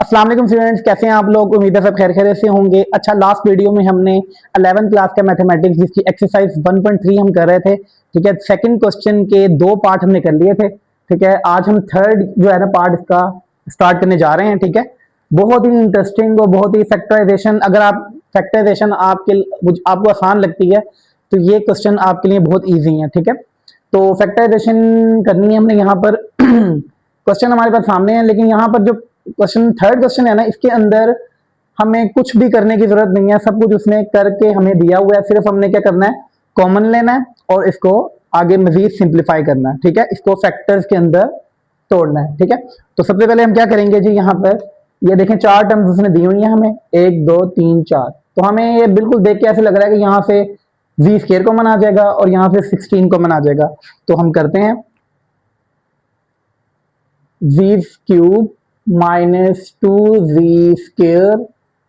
अस्सलाम वालेकुम स्टूडेंट्स, कैसे हैं आप लोग। उम्मीद है सब खैर खैरियत से होंगे। अच्छा, लास्ट वीडियो में हमने 11th क्लास का मैथमेटिक्स जिसकी एक्सरसाइज 1.3 हम कर रहे थे। ठीक है, सेकंड क्वेश्चन के दो पार्ट हमने कर लिए थे। ठीक है, आज हम थर्ड जो है ना पार्ट इसका स्टार्ट करने जा रहे हैं। ठीक है, बहुत ही इंटरेस्टिंग और बहुत ही फैक्टराइजेशन, अगर आप फैक्टराइजेशन आपको आसान लगती है तो ये क्वेश्चन आपके लिए बहुत ईजी है। ठीक है, तो फैक्टराइजेशन करनी है हमने यहाँ पर। क्वेश्चन हमारे पास सामने है, लेकिन यहाँ पर जो क्वेश्चन थर्ड क्वेश्चन है ना, इसके अंदर हमें कुछ भी करने की जरूरत नहीं है। सब कुछ उसने करके हमें दिया हुआ है, सिर्फ हमने क्या करना है, कॉमन लेना है और इसको आगे मजीद सिंप्लीफाई करना है। ठीक है, इसको फैक्टर्स के अंदर तोड़ना है। ठीक है, तो सबसे पहले हम क्या करेंगे जी, यहाँ पर ये देखें चार टर्म्स उसने दी हुई है हमें, 1 2 3 4। तो हमें ये बिल्कुल देख के ऐसे लग रहा है कि यहाँ से v स्केयर कॉमन आ जाएगा और यहाँ से 16 कॉमन आ जाएगा। तो हम करते हैं v cube minus 2v square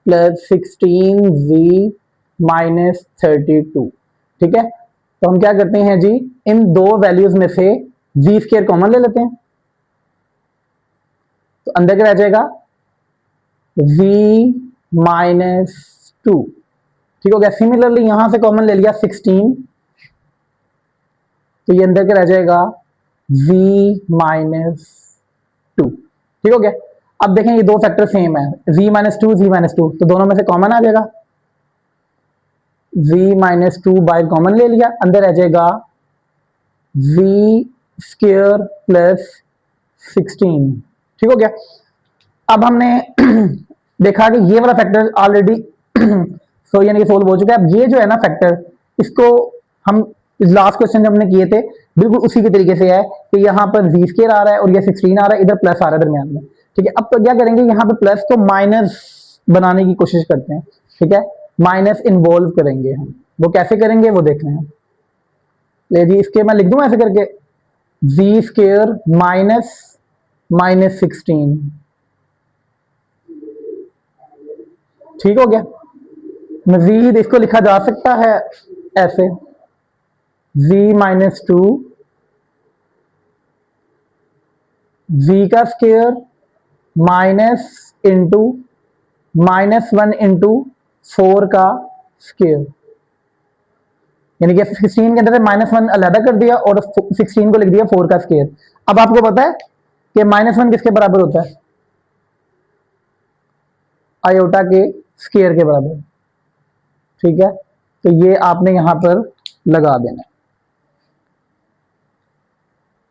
plus 16v minus 32। ठीक है, तो हम क्या करते हैं जी, इन दो वैल्यूज में से v स्केयर कॉमन ले लेते हैं, तो अंदर क्या रह जाएगा v माइनस 2। ठीक हो गया। सिमिलरली यहां से कॉमन ले लिया 16, तो ये अंदर क्या रह जाएगा v माइनस 2। ठीक हो गया। अब देखें ये दो फैक्टर सेम है, v माइनस 2 v माइनस 2, तो दोनों में से कॉमन आ जाएगा। v माइनस 2 बाहर कॉमन ले लिया, अंदर रह जाएगा v स्क्वायर प्लस 16। ठीक हो गया। अब हमने देखा कि ये वाला फैक्टर ऑलरेडी सो यानी कि सोल्व हो चुका है। अब ये जो है ना फैक्टर, इसको हम लास्ट क्वेश्चन जब हमने किए थे बिल्कुल उसी के तरीके से है कि यहाँ पर v स्क्वायर आ रहा है और ये 16 आ रहा है, इधर प्लस आ रहा है दरमियान में। ठीक है, अब तो क्या करेंगे, यहाँ पे प्लस को माइनस बनाने की कोशिश करते हैं। ठीक है, माइनस इन्वॉल्व करेंगे हम, वो कैसे करेंगे वो देख रहे हैं। ले जी, इसके मैं लिख दूं ऐसे करके, v स्क्वायर माइनस माइनस 16। ठीक हो गया। मजीद इसको लिखा जा सकता है ऐसे, v माइनस 2 v का square minus into minus 1 into 4 का स्क्वायर, यानी कि 16 के अंदर से माइनस 1 अलग कर दिया और 16 को लिख दिया 4 का स्क्वायर। अब आपको पता है कि माइनस 1 किसके बराबर होता है, आयोटा के स्क्वायर के बराबर। ठीक है, तो ये आपने यहां पर लगा देना,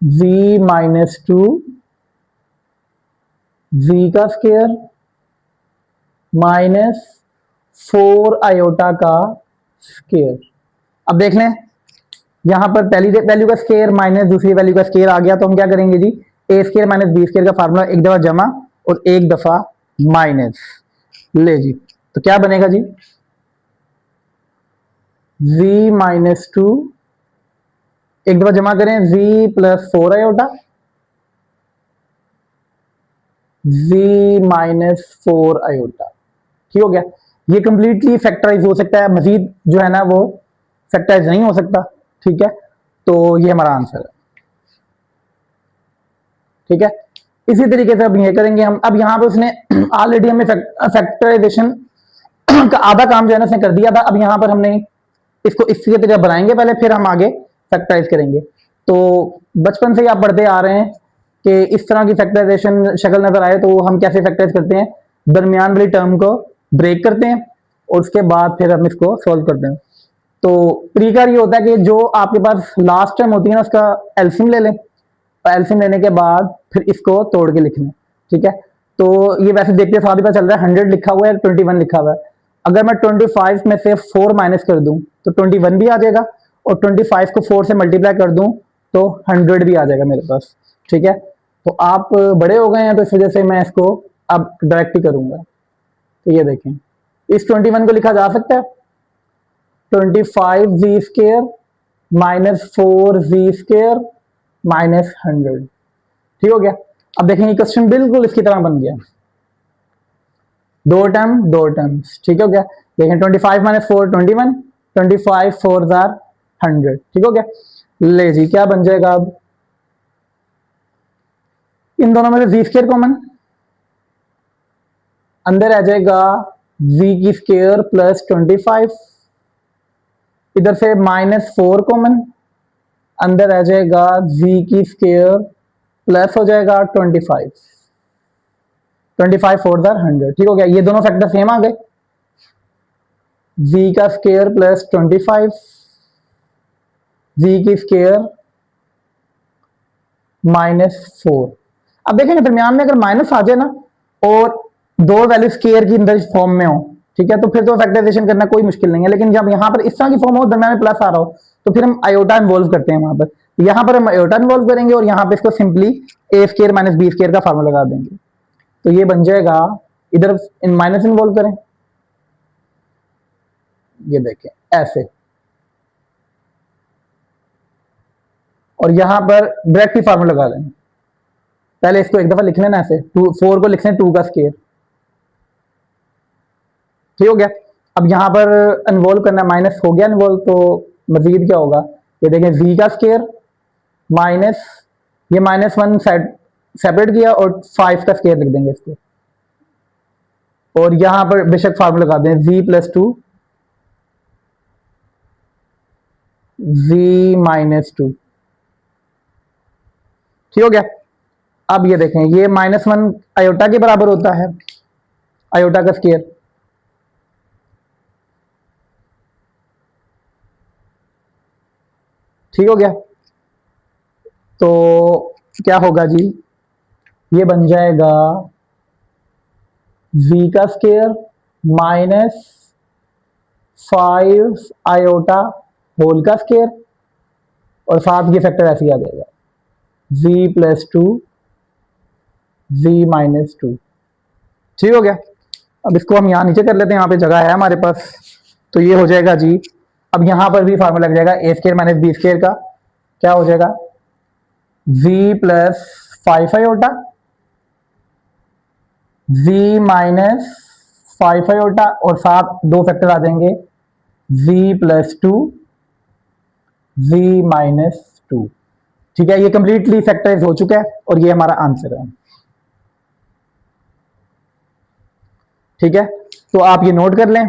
v माइनस 2 v का स्क्वायर माइनस 4 आयोटा का स्क्वायर। अब देख लें, यहां पर पहली वैल्यू का स्क्वायर माइनस दूसरी वैल्यू का स्क्वायर आ गया, तो हम क्या करेंगे जी, ए स्क्वायर माइनस बी स्क्वायर का फार्मूला एक दफा जमा और एक दफा माइनस। ले जी, तो क्या बनेगा जी, v माइनस 2 एक दफा जमा करें v plus 4 iota, v minus 4 iota. ठीक हो गया। ये कंप्लीटली फैक्टराइज हो सकता है, मजीद जो है ना वो फैक्टराइज नहीं हो सकता। ठीक है, तो ये हमारा आंसर है। ठीक है, इसी तरीके से अब ये करेंगे हम। अब यहाँ पे उसने ऑलरेडी हमें फैक्टराइजेशन का आधा काम जो है ना उसने कर दिया था। अब यहाँ पर हमने इसको इसी तरह बनाएंगे पहले, फिर हम आगे फैक्टराइज करेंगे। तो बचपन से ही आप पढ़ते आ रहे हैं कि इस तरह की फैक्टराइजेशन शक्ल नजर आए तो हम कैसे फैक्टराइज करते हैं, दरमियान वाली टर्म को ब्रेक करते हैं और उसके बाद फिर हम इसको सॉल्व करते हैं। तो तरीका ये होता है कि जो आपके पास लास्ट टर्म होती है ना उसका एलसीएम ले लें, एलसीएम लेने के बाद फिर इसको तोड़ के लिखना। ठीक है, तो ये वैसे देखते साथ ही पता चल रहा है 100 लिखा हुआ है, 21 लिखा हुआ है। अगर मैं 25 में से 4 माइनस कर दूं तो 21 भी आ जाएगा और 25 को 4 से मल्टीप्लाई कर दूं तो 100 भी आ जाएगा मेरे पास। ठीक है, तो आप बड़े हो गए हैं तो इस वजह से मैं इसको अब डायरेक्ट ही करूंगा। तो ये देखें, इस 21 को लिखा जा सकता है 25 v square minus 4 v square minus 100। ठीक हो गया। अब देखेंगे क्वेश्चन बिल्कुल इसकी तरह बन गया, दो टर्म दो टर्म्स। ठीक हो गया। देखें 25 माइनस 4 21, 25 4 जार 100। ठीक हो गया। ले जी, क्या बन जाएगा अब, इन दोनों में से v स्क्वायर कॉमन, अंदर आ जाएगा v की स्क्वायर प्लस 25, इधर से -4 कॉमन, अंदर आ जाएगा v की स्क्वायर प्लस हो जाएगा 25, 25 4 100, ठीक हो गया। ये दोनों फैक्टर सेम आ गए, v का स्क्वायर प्लस 25, v की स्क्वायर -4। अब देखेंगे दरमियान में अगर माइनस आ जाए ना और दो वैल्यू स्क्वायर की अंदर फॉर्म में हो, ठीक है, तो फिर तो फैक्टराइजेशन करना कोई मुश्किल नहीं है। लेकिन जब यहाँ पर इस तरह की फॉर्म हो, दरमियान में प्लस आ रहा हो, तो फिर हम आयोटा इन्वॉल्व करते हैं वहां पर। यहाँ पर हम आयोटा इन्वॉल्व करेंगे और यहाँ पे इसको सिंपली ए स्क्वायर माइनस बी स्क्वायर का फार्मूला लगा देंगे। तो ये बन जाएगा, इधर इन माइनस इन्वॉल्व करें, ये देखें ऐसे, और यहां पर डायरेक्ट ही फार्मूला लगा देंगे। पहले इसको एक दफा लिख लेना ऐसे, 4 को लिख लें 2 का स्क्वायर, ठीक हो गया। अब यहां पर इन्वॉल्व करना, माइनस हो गया इन्वॉल्व, तो मजीद क्या होगा, ये देखें v का स्क्वायर माइनस, ये -1 सेपरेट किया और 5 का स्क्वायर लिख देंगे इसको, और यहां पर बेशक फार्मूला लगा दें v + 2 v - 2, ठीक हो गया। अब ये देखें, ये -1 आयोटा के बराबर होता है, आयोटा का स्क्वायर, ठीक हो गया। तो क्या होगा जी, ये बन जाएगा v का स्क्वायर -5 आयोटा होल का स्क्वायर, और साथ ये फैक्टर ऐसे ही आ जाएगा v + 2 v - 2, ठीक हो गया। अब इसको हम यहाँ नीचे कर लेते हैं, यहाँ पे जगह है हमारे पास, तो ये हो जाएगा जी। अब यहाँ पर भी फार्मूला लग जाएगा a² - b² का, क्या हो जाएगा v + 5 आयोटा v - 5 आयोटा, और साथ दो फैक्टर आ जाएंगे v + 2 v - 2, ठीक है। ये कंप्लीटली फैक्टराइज हो चुका है और ये हमारा आंसर है, ठीक है। तो आप ये नोट कर लें।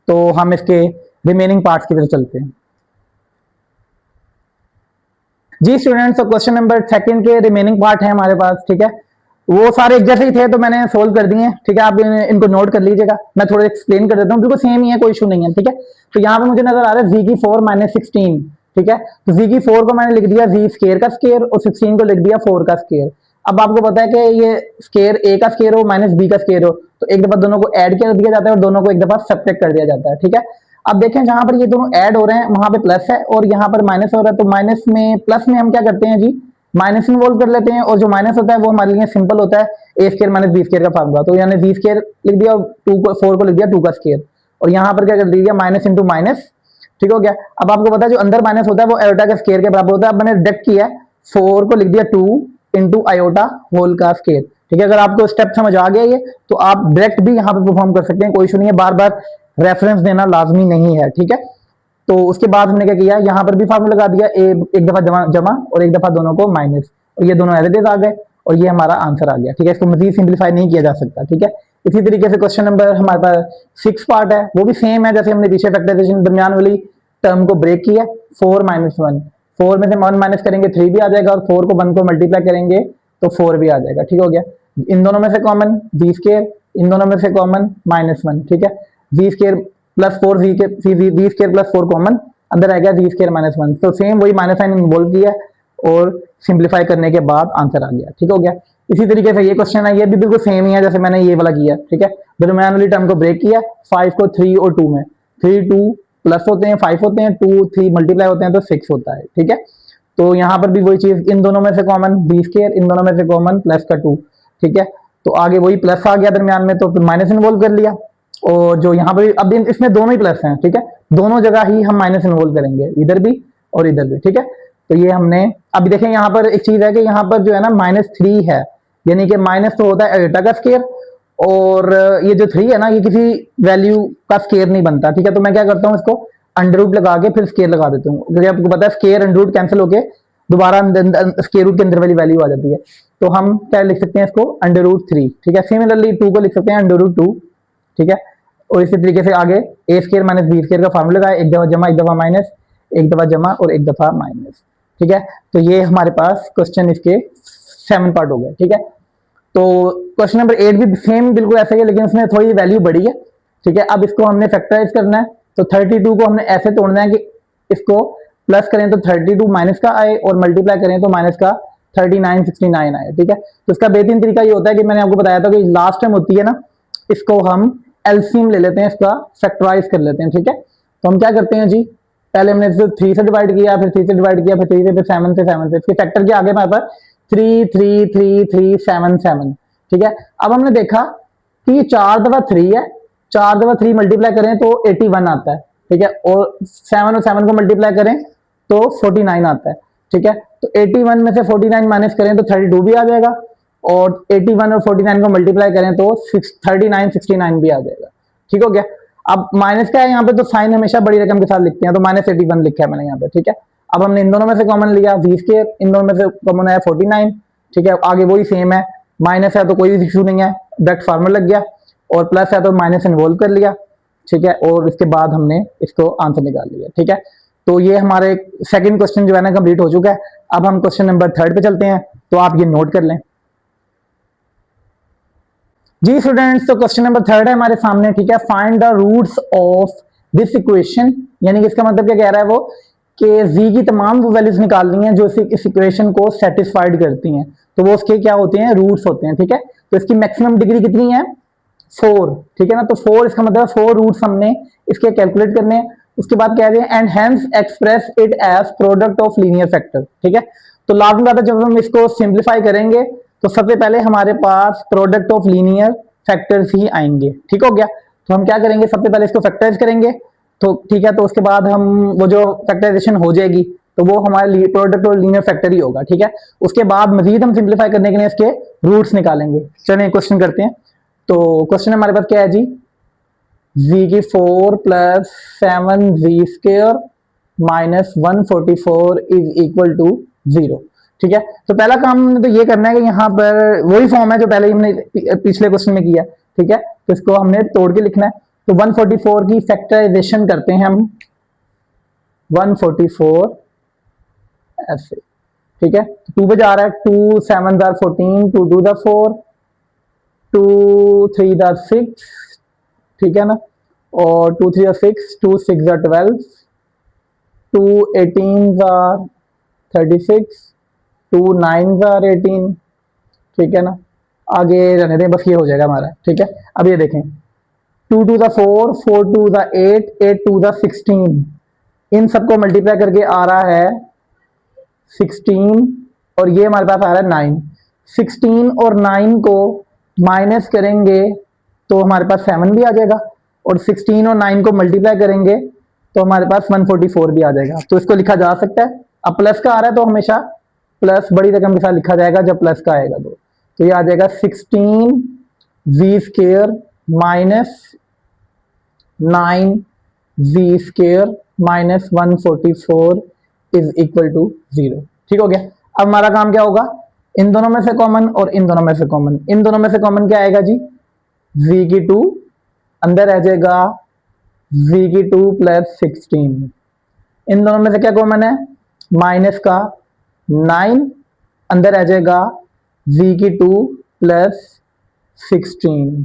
तो हम इसके रिमेनिंग पार्ट्स की तरफ चलते हैं जी स्टूडेंट्स। तो क्वेश्चन नंबर 2 के रिमेनिंग पार्ट है हमारे पास, ठीक है। वो सारे एक जैसे ही थे तो मैंने सोल्व कर दिए, ठीक है। आप इनको नोट कर लीजिएगा, मैं थोड़ा एक्सप्लेन कर देता हूँ, बिल्कुल सेम ही है, कोई इशू नहीं है, ठीक है। तो यहाँ पे मुझे नजर आ रहा है v की 4 - 16, ठीक है। तो v की 4 को मैंने लिख दिया v स्क्वायर का स्क्वायर और 16 को लिख दिया 4 का स्क्वायर। अब आपको पता है कि ये स्क्वायर a का स्क्वायर हो -b का स्क्वायर हो, तो एक दफा दोनों को ऐड कर दिया जाता है और दोनों को एक दफा सब्ट्रैक्ट कर दिया जाता है, ठीक है। अब देखें जहां पर ये दोनों ऐड हो रहे हैं वहां पे प्लस है और यहाँ पर माइनस हो रहा है, तो माइनस में प्लस में हम क्या करते हैं जी, माइनस इन्वॉल्व कर लेते हैं, और जो माइनस होता है वो हमारे लिए सिंपल होता है a² - b² का फार्मूला। तो यानी v² लिख दिया, 4 को लिख दिया 2 का स्क्वायर, और यहाँ पर क्या कर दिया माइनस इंटू माइनस, ठीक हो गया। अब आपको पता है जो अंदर माइनस होता है वो आयोटा के स्क्वायर के बराबर होता है। अब मैंने डायरेक्ट किया 4 को लिख दिया 2 इंटू आयोटा होल का स्क्वायर, ठीक है। अगर आपको स्टेप समझ आ गया ये, तो आप डायरेक्ट भी यहाँ पे परफॉर्म कर सकते हैं, कोई इशू नहीं है, बार बार रेफरेंस देना लाजमी नहीं है, ठीक है। तो उसके बाद हमने क्या किया, यहाँ पर भी फार्मूला लगा दिया, एक दफा जमा और एक दफा दोनों को माइनस, और ये दोनों एज इट इज आ गए और ये हमारा आंसर आ गया, ठीक है। इसको मजीद सिंप्लीफाई नहीं किया जा सकता, ठीक है। इसी तरीके से क्वेश्चन नंबर हमारे पास 6 पार्ट है, वो भी सेम है जैसे हमने पीछे फैक्टराइजेशन दरमियान वाली टर्म को ब्रेक किया, 4 - 1, 4 में से 1 माइनस करेंगे 3 भी आ जाएगा, और 4 को 1 को मल्टीप्लाई करेंगे तो 4 भी आ जाएगा, ठीक हो गया। इन दोनों में से कॉमन v², इन दोनों में से कॉमन -1, ठीक है। v² + 4 v² + 4 कॉमन, अंदर आ गया v² - 1, तो सेम वही माइनस साइन इन्वॉल्व किया और सिंप्लीफाई करने के बाद आंसर आ गया, ठीक हो गया। इसी तरीके से ये क्वेश्चन है, ये भी बिल्कुल सेम ही है जैसे मैंने ये वाला किया, ठीक है। दरमियान वाली टर्म को ब्रेक किया, 5 को 3 और 2 में, 3 2 प्लस होते हैं, 5 होते हैं, 2 3 मल्टीप्लाई होते हैं तो 6 होता है, ठीक है। तो यहाँ पर भी वही चीज, इन दोनों में से कॉमन v², इन दोनों में से कॉमन प्लस का 2, ठीक है। तो आगे वही प्लस आ गया दरमियान में, तो माइनस इन्वॉल्व कर लिया, और जो यहाँ पर अब इसमें दोनों ही प्लस हैं, ठीक है, दोनों जगह ही हम माइनस इन्वॉल्व करेंगे, इधर भी और इधर भी, ठीक है। तो ये हमने अभी देखें, यहाँ पर एक चीज है कि यहाँ पर जो है ना -3 है, यानी कि माइनस तो होता है आयोटा का स्क्वायर, और ये जो 3 है ना, ये किसी वैल्यू का स्क्वायर नहीं बनता, ठीक है। तो मैं क्या करता हूँ, इसको अंडर रूट लगा के फिर स्क्वायर लगा देता हूँ, क्योंकि आपको पता है स्क्वायर अंडर रूट कैंसिल होके दोबारा स्क्वायर रूट के अंदर वाली वैल्यू आ जाती है। तो हम क्या लिख सकते हैं इसको √3, ठीक है। सिमिलरली 2 को लिख सकते हैं √2, ठीक है। और इसी तरीके से आगे ए स्केयर माइनस बी स्केयर का फार्मूला है, एक दफा जमा एक दफा माइनस, एक दफा जमा और एक दफा माइनस, ठीक है। तो ये हमारे पास क्वेश्चन इसके 7 पार्ट हो गए, ठीक है। तो क्वेश्चन नंबर 8 भी सेम बिल्कुल ऐसा ही है, लेकिन उसमें थोड़ी वैल्यू बढ़ी है, ठीक है। अब इसको हमने फैक्टराइज करना है, तो 32 को हमने ऐसे तोड़ना है कि इसको प्लस करें तो 32 माइनस का आए और मल्टीप्लाई करें तो माइनस का 39 69 आए, ठीक है। तो इसका बेहतरीन तरीका ये होता है कि मैंने आपको बताया था कि लास्ट टाइम होती है ना, इसको हम एलसीएम ले लेते हैं, इसका फैक्टराइज कर लेते हैं, ठीक है। तो हम क्या करते हैं जी, पहले हमने इसे 3 से डिवाइड किया, फिर 3 से डिवाइड किया, फिर 3 से, फिर 7 से, 7 से, इसके फैक्टर के आगे हमारे पास 3 3 3 3 7 7, ठीक है। अब हमने देखा कि ये 4 दफा 3 है, 4 दफा 3 मल्टीप्लाई करें तो 81 आता है, ठीक है। और 7 और 7 को मल्टीप्लाई करें तो 49 आता है, ठीक है। तो 81 में से 49 माइनस करें तो 32 भी आ जाएगा, और 81 और 49 को मल्टीप्लाई करें तो 39 69 भी आ जाएगा, ठीक हो गया। अब माइनस क्या है यहाँ पे, तो साइन हमेशा बड़ी रकम के साथ लिखते हैं, तो -81 लिखा है मैंने यहाँ पे, ठीक है। अब हमने इन दोनों में से कॉमन लिया v स्क्वायर, इन दोनों में से कॉमन है 49, ठीक है। आगे वही सेम है, माइनस है तो कोई इशू नहीं है, डायरेक्ट फार्मूला लग गया, और प्लस है तो माइनस इन्वॉल्व कर लिया, ठीक है। और इसके बाद हमने इसको आंसर निकाल लिया, ठीक है। तो ये हमारे सेकंड क्वेश्चन जो है ना कंप्लीट हो चुका है। अब हम क्वेश्चन नंबर 3 पे चलते हैं, तो आप ये नोट कर लें जी स्टूडेंट्स। तो क्वेश्चन नंबर 3 है हमारे सामने, ठीक है। Find the roots of this equation, यानी कि इसका मतलब क्या कह रहा है वो, कि z की तमाम वो वैल्यूज निकालनी है जो इस इक्वेशन को सेटिस्फाइड करती हैं, तो वो उसके क्या होते हैं, रूट्स होते हैं, ठीक है। तो इसकी मैक्सिमम डिग्री कितनी है, 4, ठीक है ना। तो 4 इसका मतलब 4 रूट्स हमने इसके कैलकुलेट करने हैं। उसके बाद कह रहे हैं and hence express it as product of linear factor, ठीक है। तो लास्ट में बात है, जब हम इसको सिंप्लीफाई करेंगे तो सबसे पहले हमारे पास प्रोडक्ट ऑफ लीनियर फैक्टर्स ही आएंगे, ठीक हो गया। तो हम क्या करेंगे, सबसे पहले इसको फैक्टराइज करेंगे, तो ठीक है। तो उसके बाद हम वो जो फैक्टराइजेशन हो जाएगी तो वो हमारे प्रोडक्ट और लीनियर फैक्टर ही होगा, ठीक है। उसके बाद मजीद हम सिंप्लीफाई करने के लिए इसके रूट्स निकालेंगे। चलिए क्वेश्चन करते हैं। तो क्वेश्चन हमारे पास क्या है जी, z की 4 plus 7 z square minus 144 is equal to 0, ठीक है। तो पहला काम हमने तो ये करना है कि यहाँ पर वही फॉर्म है जो पहले हमने पिछले क्वेश्चन में किया, ठीक है। तो इसको हमने तोड़ के लिखना है। तो 144 की फैक्टराइजेशन करते हैं हम, 144 ऐसे, ठीक है। 2 पे जा रहा है, 2 7 14, 2 2 4, 2 3 6, ठीक है ना। और 2 3 6, 2 6 12, 2 18 36, 2 9 18, ठीक है ना। आगे रहने दें, बस ये हो जाएगा हमारा, ठीक है। अब ये देखें, 2 2 4, 4 2 8, 8 2 16, इन सबको मल्टीप्लाई करके आ रहा है 16, और ये हमारे पास आ रहा है 9। 16 और 9 को माइनस करेंगे तो हमारे पास 7 भी आ जाएगा, और 16 और 9 को मल्टीप्लाई करेंगे तो हमारे पास 144 भी आ जाएगा। तो इसको लिखा जा सकता है। अब प्लस का आ रहा है तो हमेशा प्लस बड़ी रकम के साथ लिखा जाएगा जब प्लस का आएगा, तो ये आ जाएगा 16 v square minus 9 v square minus 144 is equal to 0, ठीक हो गया। अब हमारा काम क्या होगा, इन दोनों में से कॉमन और इन दोनों में से कॉमन, इन दोनों में से कॉमन क्या आएगा जी, v की 2 अंदर रह जाएगा, v की 2 प्लस 16, इन दोनों में से क्या कॉमन है, माइनस का 9 अंदर आ जाएगा, v की 2 प्लस 16,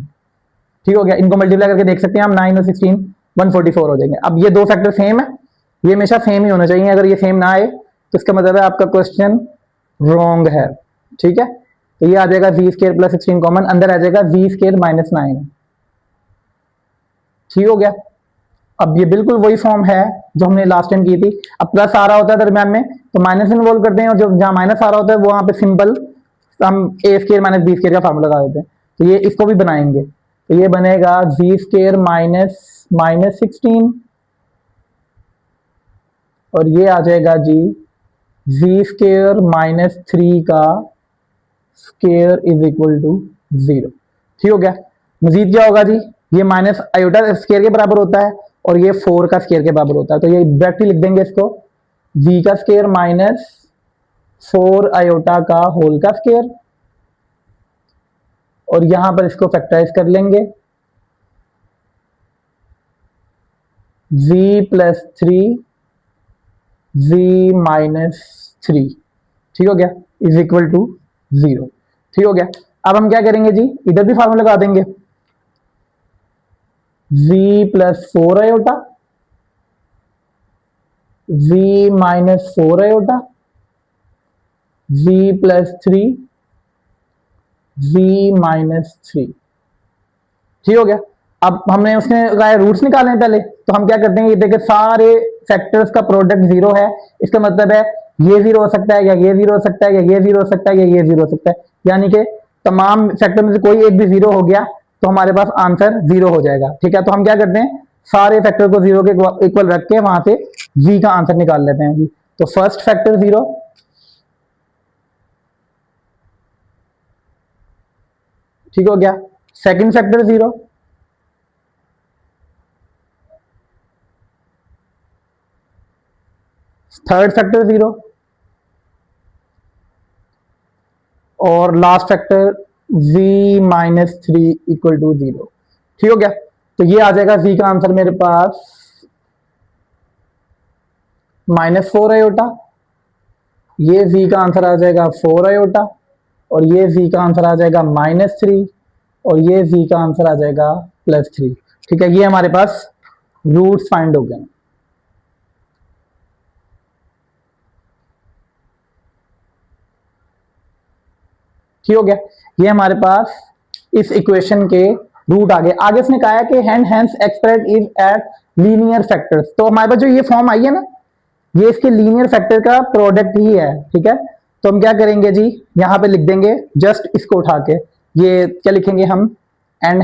ठीक हो गया। इनको मल्टीप्लाई करके देख सकते हैं हम, 9 और 16 144 हो जाएंगे। अब ये दो फैक्टर सेम है, ये हमेशा सेम ही होना चाहिए, अगर ये सेम ना आए तो इसका मतलब है आपका क्वेश्चन रॉन्ग है, ठीक है। तो ये आ जाएगा v स्क्वायर प्लस 16 कॉमन, अंदर आ जाएगा v स्क्वायर माइनस 9, ठीक हो गया। अब ये बिल्कुल वही फॉर्म है जो हमने लास्ट टाइम की थी। अब प्लस आ रहा होता है दरम्यान में तो माइनस इन्वॉल्व करते हैं, और जब जहां माइनस आ रहा होता है वहां पे सिंपल हम ए स्क्वायर माइनस बी स्क्वायर का फार्मूला लगा देते हैं। तो ये इसको भी बनाएंगे, तो ये बनेगा v स्क्वायर माइनस माइनस 16, और ये आ जाएगा जी v स्क्वायर माइनस 3 का स्क्वायर इज इक्वल टू 0, ठीक हो गया। मजीद क्या होगा जी, ये माइनस आयोटा स्क्वायर के बराबर होता है और ये 4 का स्क्वायर के बराबर होता है, तो ये डायरेक्टली लिख देंगे इसको, v का स्क्वायर माइनस 4 आयोटा का होल का स्क्वायर और यहां पर इसको फैक्टराइज कर लेंगे, v प्लस 3 v माइनस 3, ठीक हो गया, इज इक्वल टू 0। ठीक हो गया। अब हम क्या करेंगे जी, इधर भी फार्मूला लगा देंगे, v plus 4 iota v minus 4 iota v plus 3 v minus 3। ठीक हो गया। अब हमने उसने कहा रूट्स निकालने पहले, तो हम क्या करते हैं, ये देखिए सारे फैक्टर्स का प्रोडक्ट जीरो है, इसका मतलब है ये जीरो हो सकता है, या ये जीरो हो सकता है, या ये जीरो हो सकता है, या ये जीरो हो सकता है, यानी कि तमाम फैक्टर में से कोई एक भी जीरो हो गया तो हमारे पास आंसर जीरो हो जाएगा। ठीक है, तो हम क्या करते हैं, सारे फैक्टर को जीरो के इक्वल रख के वहां से जी का आंसर निकाल लेते हैं जी। तो फर्स्ट फैक्टर जीरो, ठीक हो गया, second factor zero, third factor zero, और last factor v minus 3 equal to 0। ठीक हो गया। तो ये आ जाएगा v का आंसर मेरे पास -4 आयोटा, ये v का आंसर आ जाएगा 4 आयोटा, और ये v का आंसर आ जाएगा -3, और ये v का आंसर आ जाएगा +3। ठीक है, ये हमारे पास रूट्स फाइंड हो गए। ठीक हो गया, ये हमारे पास इस इक्वेशन के रूट आ गए। आगे इसने कहा है कि hence express is at linear factors, तो हमारे पास जो ये फॉर्म आई है ना, ये इसके लीनियर फैक्टर का प्रोडक्ट ही है। ठीक है, तो हम क्या करेंगे जी, यहां पे लिख देंगे जस्ट इसको उठा के, ये क्या लिखेंगे हम, and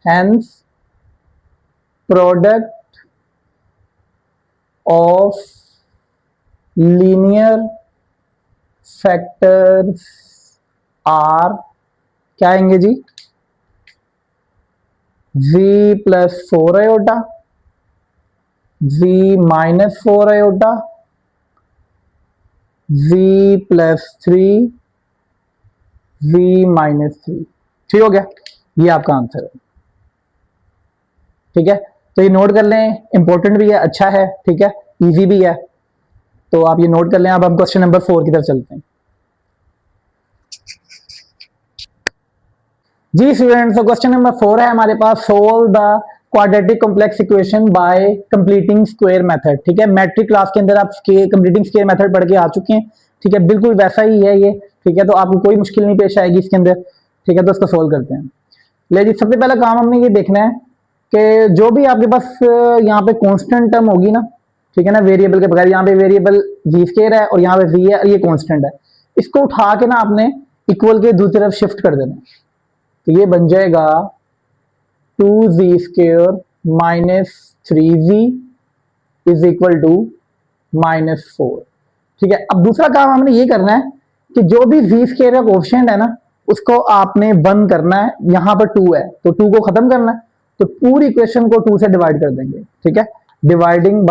hence product of linear factors are, क्या आएंगे जी, v plus 4 iota, v minus 4 iota, v plus 3, v minus 3। ठीक हो गया, ये आपका आंसर है। ठीक है, तो ये नोट कर लें, इंपॉर्टेंट भी है, अच्छा है, ठीक है, इजी भी है, तो आप ये नोट कर लें। अब हम क्वेश्चन नंबर 4 की तरफ चलते हैं। जी स्टूडेंट्स, तो क्वेश्चन नंबर 4 है हमारे पास, solve the quadratic complex equation by completing square method. ठीक है, मैट्रिक क्लास के अंदर आप कंप्लीटिंग स्क्वायर मेथड पढ़ के आ चुके हैं। ठीक है, बिल्कुल वैसा ही है ये। ठीक है, तो आपको कोई मुश्किल नहीं पेश आएगी इसके अंदर। ठीक है, तो इसको सोल्व करते हैं। ले जी, सबसे पहला काम हमने ये देखना है कि जो भी आपके पास यहाँ पे कांस्टेंट टर्म होगी ना, ठीक है ना, वेरिएबल के बगैर, यहाँ पे वेरिएबल v स्क्वायर है और यहाँ पे v है और ये कांस्टेंट है, इसको उठा के ना आपने इक्वल के दूसरी तरफ शिफ्ट कर देना। तो ये बन जाएगा 2z square minus 3z is equal to -4। ठीक है, अब दूसरा काम हमने ये करना है कि जो भी z स्क्वायर का कोएफिशिएंट है ना, उसको आपने बंद करना है। यहां पर 2 है तो 2 को खत्म करना है, तो पूरी इक्वेशन को 2 से डिवाइड कर देंगे। ठीक है, dividing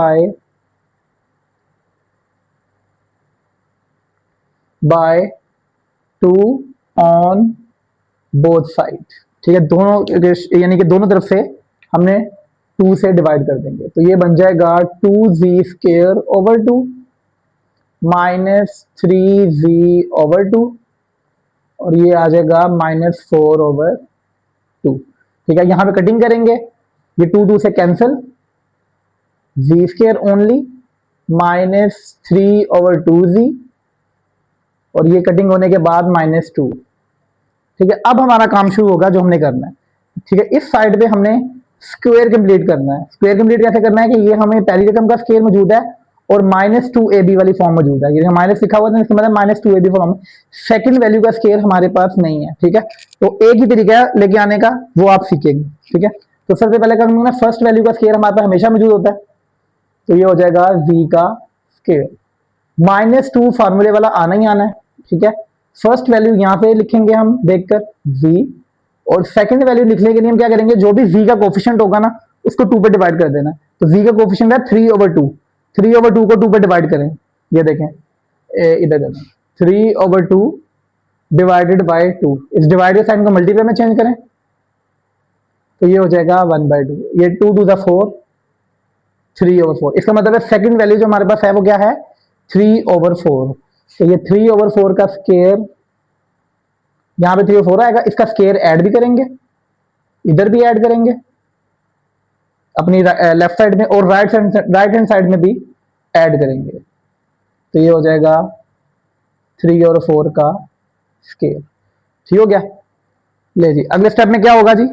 by 2 on both side. ठीक है, दोनों यानी कि दोनों तरफ से हमने 2 से डिवाइड कर देंगे। तो ये बन जाएगा 2z square over 2 minus 3z over 2, और ये आ जाएगा -4 ओवर 2। ठीक है, यहां पे कटिंग करेंगे, ये 2 से cancel, z square only -3 over 2z, और ये कटिंग होने के बाद -2। ठीक है, अब हमारा काम शुरू होगा जो हमने करना है। ठीक है, इस साइड पे हमने स्क्वायर कंप्लीट करना है। स्क्वायर कंप्लीट कैसे करना है कि ये हमें पहली रकम का स्क्वायर मौजूद है और -2ab वाली फॉर्म मौजूद है, ये माइनस लिखा हुआ था, इसका मतलब -2ab फॉर्म। सेकंड वैल्यू का स्क्वायर हमारे पास नहीं है। ठीक है, तो एक ही तरीका है लेके आने का, वो आप सीखेंगे। ठीक है, तो सबसे पहले क्या करूंगा, फर्स्ट वैल्यू का स्क्वायर हमारे पास हमेशा मौजूद होता है, तो ये हो जाएगा v का स्क्वायर। -2 फार्मूले वाला आना ही आना है। ठीक है, फर्स्ट वैल्यू यहां पे लिखेंगे हम देखकर v, और सेकंड वैल्यू लिखने के लिए हम क्या करेंगे, जो भी v का कोफिशिएंट होगा ना उसको 2 पे डिवाइड कर देना। तो v का कोफिशिएंट है 3/2, 3/2 को 2 पे डिवाइड करें, ये देखें इधर करें, 3/2 डिवाइडेड बाय 2। इस डिवाइड के साइन को मल्टीप्लाई में चेंज करें तो ये हो जाएगा 1/2। ये 2 to the 4, 3/4। इसका मतलब है सेकंड वैल्यू जो हमारे पास है वो क्या है, 3/4। तो ये 3/4 का स्केयर, यहाँ पे 3/4 आएगा, इसका स्केयर ऐड भी करेंगे, इधर भी ऐड करेंगे अपनी लेफ्ट साइड में, और राइट हैंड साइड में भी ऐड करेंगे। तो ये हो जाएगा 3/4 का स्केयर। ठीक हो गया। ले जी, अगले स्टेप में क्या होगा जी,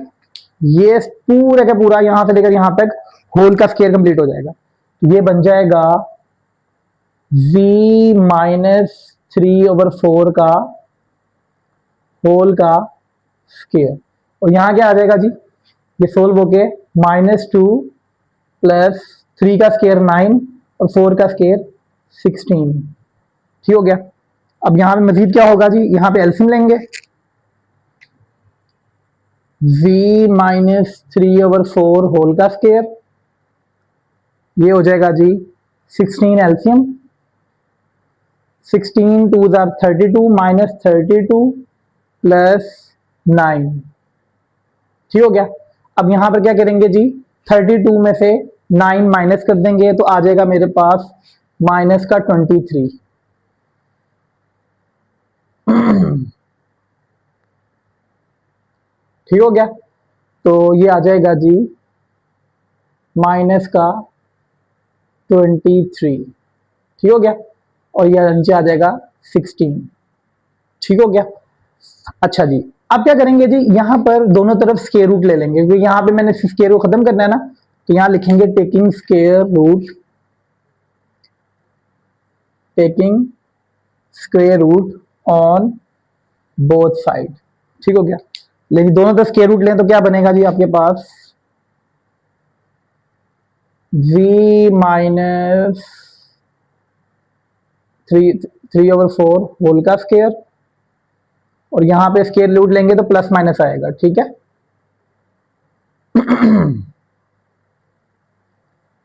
ये पूरे का पूरा यहां से लेकर यहां तक होल का स्केयर कंप्लीट हो जाएगा। ये बन जाएगा v-3/4 का होल का स्केयर। और यहां क्या आ जाएगा जी, ये सोल्व होके -2 प्लस 3 का स्केयर 9 और 4 का स्केयर 16। ठीक हो गया। अब यहां पे मजीद क्या होगा जी, यहां पे एलसीएम लेंगे, v-3/4 होल का स्केयर, ये हो जाएगा जी 16 एलसीएम, 16 2 आर 32 -32 प्लस 9। ठीक हो गया। अब यहां पर क्या करेंगे जी, 32 में से 9 माइनस कर देंगे तो आ जाएगा मेरे पास माइनस का 23। ठीक हो गया। तो ये आ जाएगा जी माइनस का 23। ठीक हो गया। और ये नीचे आ जाएगा 16। ठीक हो गया। अच्छा जी, अब क्या करेंगे जी, यहां पर दोनों तरफ स्क्वायर रूट ले लेंगे, क्योंकि यहां पे मैंने स्क्वायर को खत्म करना है ना, तो यहां लिखेंगे taking square root, taking square root on both side. ठीक हो गया। लेकिन दोनों तरफ स्क्वायर रूट लें तो क्या बनेगा जी, आपके पास v-3/4 होल का स्क्वायर, और यहां पे स्क्वायर रूट लेंगे तो प्लस माइनस आएगा। ठीक है,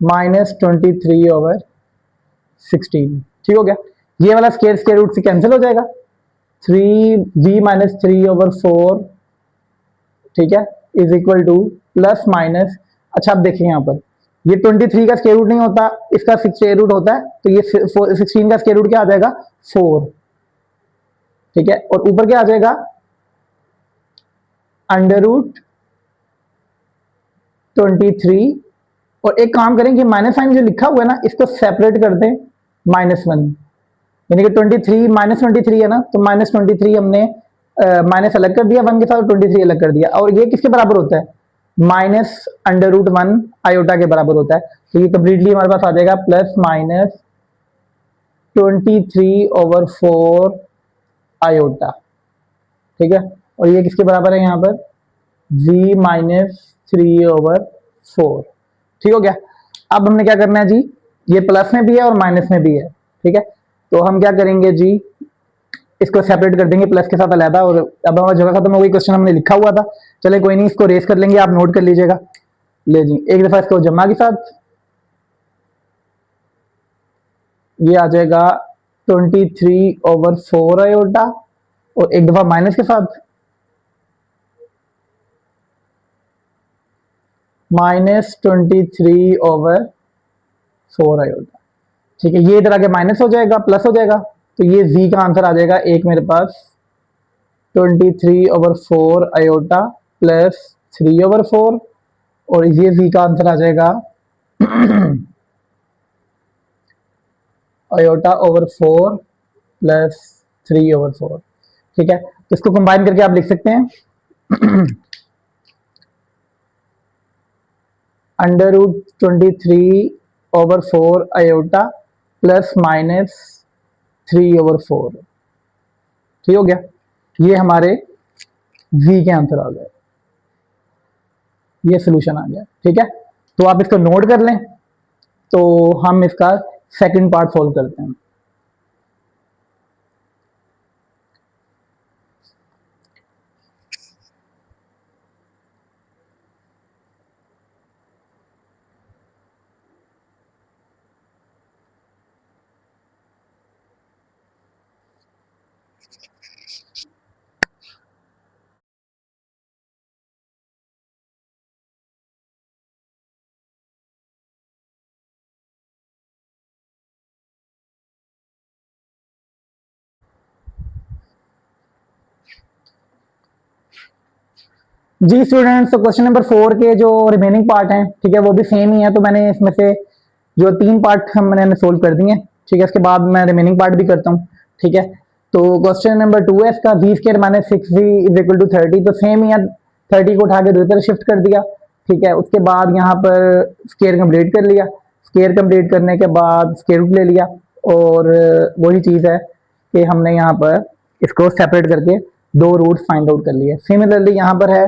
-23/16। ठीक हो गया। ये वाला स्क्वायर स्क्वायर रूट से कैंसिल हो जाएगा, 3v-3/4, ठीक है, is equal two plus minus. अच्छा आप देखिए यहाँ पर ये 23 का स्क्वायर रूट नहीं होता, इसका स्क्वायर रूट होता है, तो ये 16 का स्क्वायर रूट क्या आ जाएगा, 4। ठीक है, और ऊपर क्या आ जाएगा, अंडर रूट 23। और एक काम करें कि माइनस साइन जो लिखा हुआ है ना, इसको सेपरेट कर दें -1, यानी कि 23 -23 है ना, तो -23 हमने माइनस अलग कर दिया 1 के साथ, और 23 अलग कर दिया, और ये किसके बराबर होता है, -√1 आयोटा के बराबर होता है। तो ये कंप्लीटली हमारे पास आ जाएगा +-23/4 आयोटा। ठीक है, और ये किसके बराबर है यहाँ पर, v-3/4। ठीक हो गया। अब हमने क्या करना है जी, ये प्लस में भी है और माइनस में भी है। ठीक है, तो हम क्या करेंगे जी, इसको सेपरेट कर देंगे प्लस के साथ अलहदा, और अब हमारा जगह खत्म हो गई, क्वेश्चन हमने लिखा हुआ था। चले कोई नहीं, इसको रेस कर लेंगे, आप नोट कर लीजिएगा। ले जी, एक दफा इसको जमा के साथ, ये आ जाएगा 23/4 आयोटा, और एक दफा माइनस के साथ -23/4 आयोटा। ठीक है, ये इधर आके माइनस हो जाएगा, प्लस हो जाएगा, तो ये z का आंसर आ जाएगा एक मेरे पास 23/4 आयोटा प्लस 3/4, और ये z का आंसर आ जाएगा आयोटा ओवर 4 प्लस 3/4। ठीक है, तो इसको कंबाइन करके आप लिख सकते हैं √23/4 आयोटा प्लस -3/4। ठीक हो गया, ये हमारे v के आंसर आ गए, ये सोल्यूशन आ गया। ठीक है, तो आप इसको नोट कर लें, तो हम इसका सेकंड पार्ट सोल्व करते हैं। जी स्टूडेंट्स, तो क्वेश्चन नंबर 4 के जो रिमेनिंग पार्ट हैं, ठीक है, वो भी सेम ही है। तो मैंने इसमें से जो 3 पार्ट मैंने सोल्व कर दिए, ठीक है। इसके बाद मैं रिमेनिंग पार्ट भी करता हूँ, ठीक है। तो क्वेश्चन नंबर 2 है इसका, G square minus 6 G is equal to 30। तो सेम ही है, 30 को उठा के दूसरी तरफ शिफ्ट कर दिया, ठीक है। उसके बाद यहाँ पर स्केयर कंप्लीट कर लिया, स्केयर कंप्लीट करने के बाद स्केयर रूट ले लिया, और वही चीज़ है कि हमने यहाँ पर इसको सेपरेट करके दो रूट फाइंड आउट कर लिए। सिमिलरली यहाँ पर है,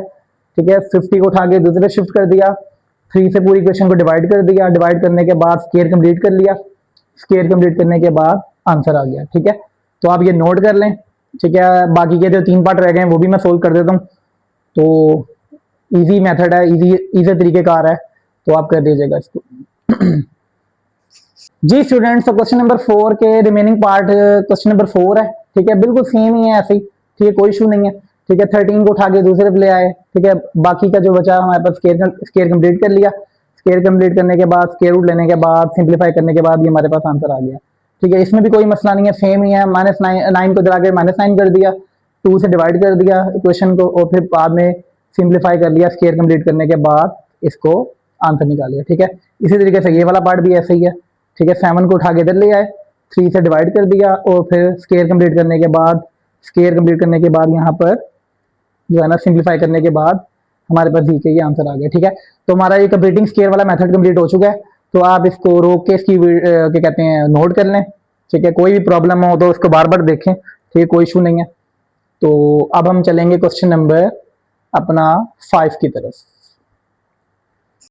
ठीक है, 50 को उठा के दूसरे शिफ्ट कर दिया, 3 से पूरी इक्वेशन को डिवाइड कर दिया, डिवाइड करने के बाद स्केयर कंप्लीट कर लिया, स्केयर कंप्लीट करने के बाद आंसर आ गया, ठीक है। तो आप ये नोट कर लें, ठीक है। बाकी के जो 3 पार्ट रह गए हैं वो भी मैं सोल्व कर देता हूँ। तो इजी मेथड है, इजी तरीकेकार है, तो आप कर दीजिएगा इसको। जी स्टूडेंट्स, तो क्वेश्चन नंबर 4 के रिमेनिंग पार्ट क्वेश्चन नंबर 4 है, ठीक है। बिल्कुल सेम ही है, ऐसे ही, ठीक है, कोई इशू नहीं है, ठीक है। 13 को उठा के दूसरे पे ले आए, ठीक है। बाकी का जो बचा हमारे पास स्केयर कंप्लीट कर लिया, स्केयर कंप्लीट करने के बाद स्केयर रूट लेने के बाद सिंप्लीफाई करने के बाद ये हमारे पास आंसर आ गया, ठीक है। इसमें भी कोई मसला नहीं है, सेम ही है। -9 को जरा के -9 कर दिया, 2 से डिवाइड कर दिया इक्वेशन को, और फिर बाद में सिंप्लीफाई कर लिया स्केयर कंप्लीट करने के बाद, इसको आंसर निकाल लिया, ठीक है। इसी तरीके से ये वाला पार्ट भी ऐसे ही है, ठीक है। 7 को उठा के इधर ले आए, 3 से डिवाइड कर दिया, और फिर स्केयर कंप्लीट करने के बाद यहाँ पर जो है ना सिंप्लीफाई करने के बाद हमारे पास जी के ये आंसर आ गया, ठीक है। तो हमारा ये कंप्लीटिंग स्केयर वाला मेथड कंप्लीट हो चुका है। तो आप इसको रोक के इसकी क्या कहते हैं नोट कर लें, ठीक है। कोई भी प्रॉब्लम हो तो उसको बार बार देखें, ठीक है, कोई इशू नहीं है। तो अब हम चलेंगे क्वेश्चन नंबर अपना 5 की तरफ।